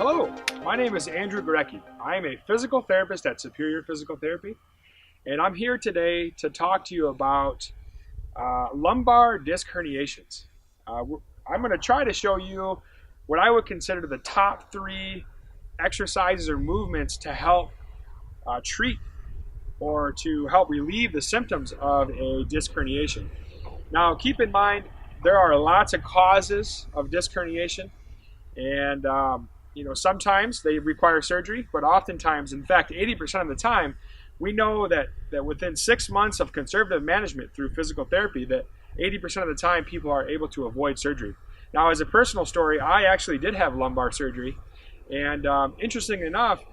Hello, my name is Andrew Gorecki. I am a physical therapist at Superior Physical Therapy, and I'm here today to talk to you about lumbar disc herniations. I'm going to try to show you what I would consider the top 3 exercises or movements to help treat or to help relieve the symptoms of a disc herniation. Now, keep in mind, there are lots of causes of disc herniation, and sometimes they require surgery, but oftentimes, in fact, 80% of the time, we know that within 6 months of conservative management through physical therapy, that 80% of the time people are able to avoid surgery. Now, as a personal story, I actually did have lumbar surgery, and interestingly enough,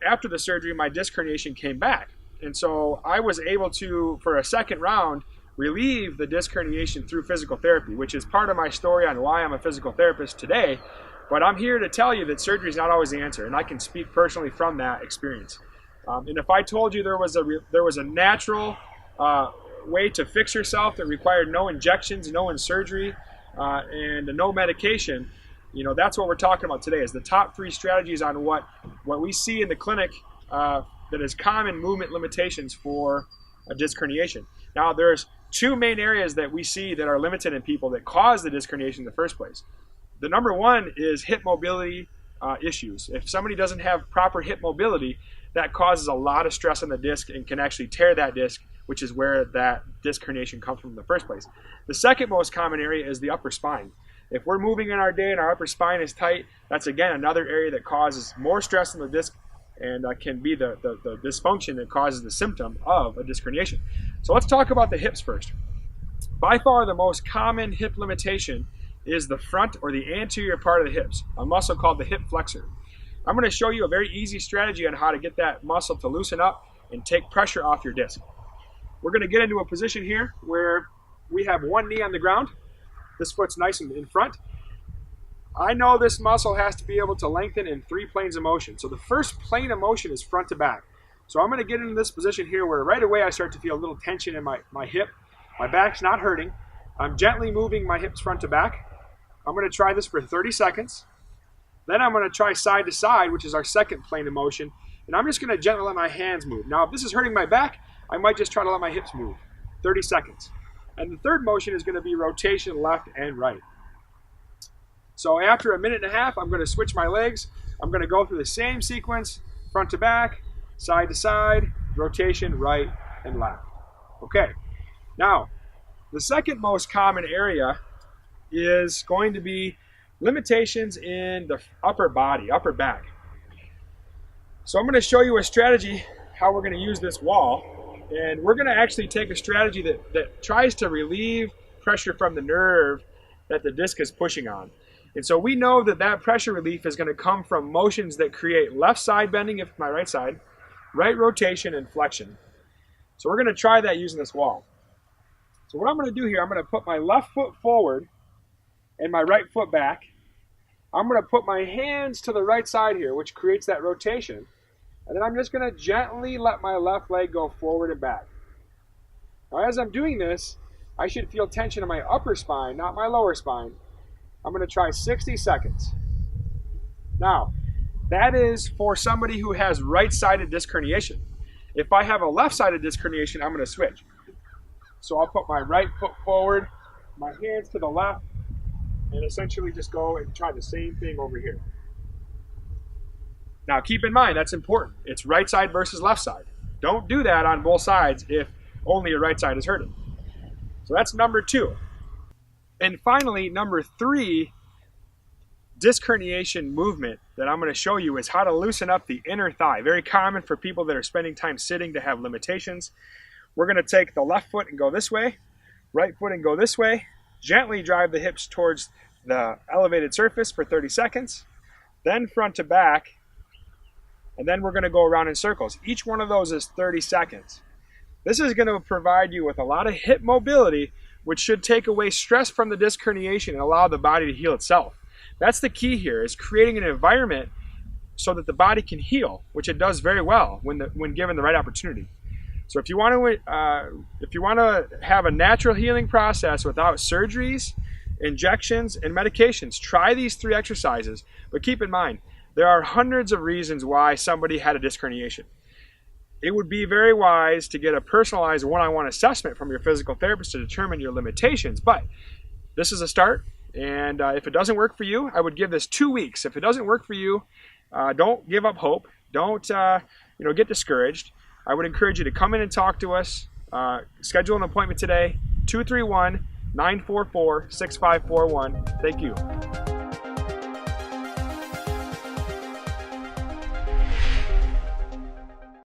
after the surgery, my disc herniation came back, and so I was able to, for a second round, relieve the disc herniation through physical therapy, which is part of my story on why I'm a physical therapist today. But I'm here to tell you that surgery is not always the answer, and I can speak personally from that experience. And if I told you there was a natural way to fix yourself that required no injections, no surgery, and no medication, that's what we're talking about today, is the top 3 strategies on what we see in the clinic that is common movement limitations for a disc herniation. Now, there's 2 main areas that we see that are limited in people that cause the disc herniation in the first place. The number one is hip mobility issues. If somebody doesn't have proper hip mobility, that causes a lot of stress on the disc and can actually tear that disc, which is where that disc herniation comes from in the first place. The second most common area is the upper spine. If we're moving in our day and our upper spine is tight, that's again another area that causes more stress on the disc and can be the dysfunction that causes the symptom of a disc herniation. So let's talk about the hips first. By far the most common hip limitation is the front or the anterior part of the hips, a muscle called the hip flexor. I'm going to show you a very easy strategy on how to get that muscle to loosen up and take pressure off your disc. We're going to get into a position here where we have one knee on the ground. This foot's nice and in front. I know this muscle has to be able to lengthen in 3 planes of motion. So the first plane of motion is front to back. So I'm going to get into this position here where right away I start to feel a little tension in my hip. My back's not hurting. I'm gently moving my hips front to back. I'm going to try this for 30 seconds. Then I'm going to try side to side, which is our second plane of motion. And I'm just going to gently let my hands move. Now, if this is hurting my back, I might just try to let my hips move. 30 seconds. And the third motion is going to be rotation left and right. So after 1.5 minutes, I'm going to switch my legs. I'm going to go through the same sequence, front to back, side to side, rotation right and left. Okay. Now, the second most common area is going to be limitations in the upper body, upper back. So I'm going to show you a strategy how we're going to use this wall, and we're going to actually take a strategy that tries to relieve pressure from the nerve that the disc is pushing on. And so we know that pressure relief is going to come from motions that create left side bending if it's my right side, right rotation, and flexion. So we're going to try that using this wall. So what I'm going to do here, I'm going to put my left foot forward and my right foot back. I'm going to put my hands to the right side here, which creates that rotation. And then I'm just going to gently let my left leg go forward and back. Now, as I'm doing this, I should feel tension in my upper spine, not my lower spine. I'm going to try 60 seconds. Now, that is for somebody who has right-sided disc herniation. If I have a left-sided disc herniation, I'm going to switch. So I'll put my right foot forward, my hands to the left, and essentially just go and try the same thing over here. Now keep in mind, that's important. It's right side versus left side. Don't do that on both sides if only your right side is hurting. So that's number 2. And finally, number 3, disc herniation movement that I'm going to show you is how to loosen up the inner thigh. Very common for people that are spending time sitting to have limitations. We're going to take the left foot and go this way, right foot and go this way, gently drive the hips towards the elevated surface for 30 seconds, then front to back, and then we're going to go around in circles. Each one of those is 30 seconds. This is going to provide you with a lot of hip mobility, which should take away stress from the disc herniation and allow the body to heal itself. That's the key here, is creating an environment so that the body can heal, which it does very well when given the right opportunity. So if you want to have a natural healing process without surgeries injections, and medications. Try these 3 exercises, but keep in mind, there are hundreds of reasons why somebody had a disc herniation. It would be very wise to get a personalized one-on-one assessment from your physical therapist to determine your limitations, but this is a start, and if it doesn't work for you, I would give this 2 weeks. If it doesn't work for you, don't give up hope. Don't get discouraged. I would encourage you to come in and talk to us. Schedule an appointment today, 231-944-6541. Thank you.